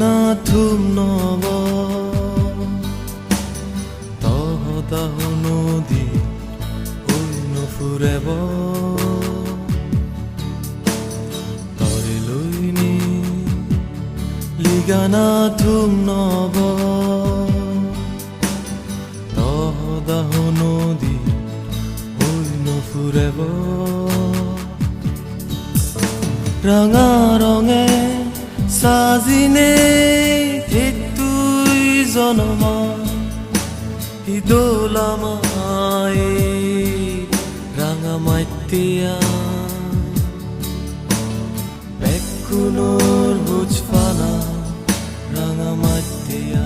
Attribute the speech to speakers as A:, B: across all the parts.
A: লিগানা থুম নব তহদাহ নদী নুফুৰেব তৰে লৈনি লিগানা থুম নব তহদাহ নদী নুফুৰেব ৰঙা ৰঙে সাজিনে তুই জনমা হিদোলামাই রাঙামাইতিয়া বেকুনোর বুঝফানা রাঙামাইতিয়া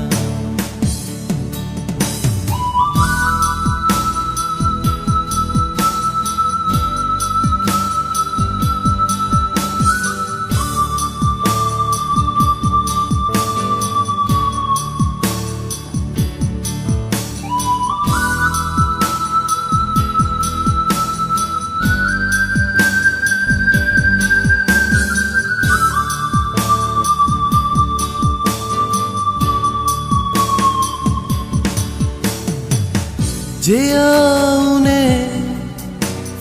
A: যে আউনে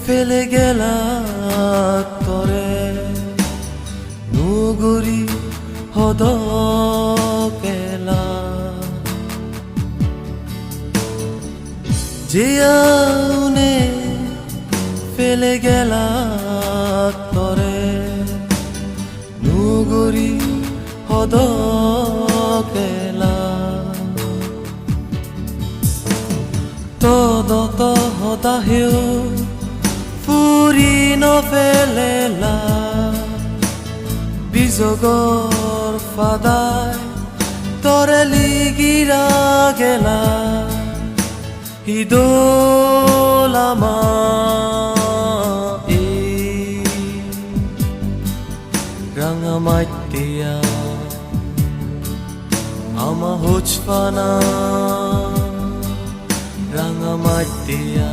A: ফেলে গেলা তরে নগরী হদ কেলা যে আউনে ফেলে গেলা তরে নগরী হদ কেলা তদত হতাহেও ফুরি নফেলেলা বিজগর ফাদায় তরে লিগিরা গেলা হিদোলামা রাঙামাইতিয়া আমা হোচপানা রাঙামাইতিয়া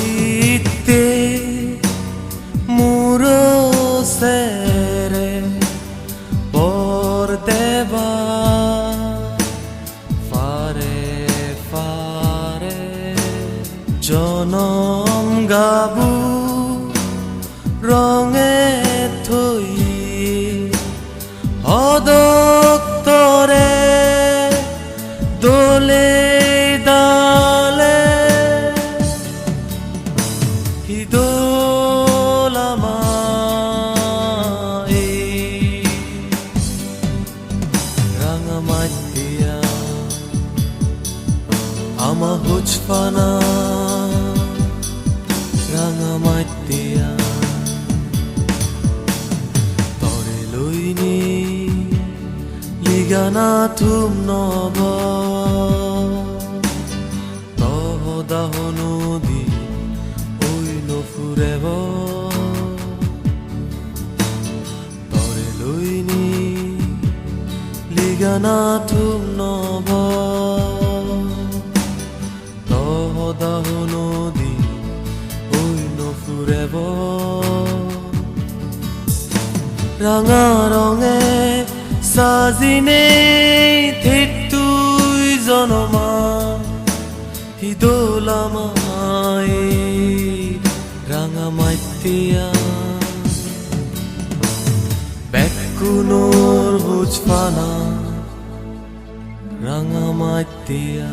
A: Sirohite muro sere por deba fare fare jonom gabu ronge thoi hodok tore dole হিদোলামাই রাঙামাইতিয়া আমা হোচপানা রাঙামাইতিয়া তরে লইনি লিগানা থুম নব তহদাহ নদী নুফুৰেব তৰে লৈনি লিগানা থুম নব তহদাহ নদী নুফুৰেব ৰাঙা ৰঙে সাজিনে তুই জনমা হিদোলামাই রাঙামাইতিয়া বেকুনোর হুজফানা রাঙামাইতিয়া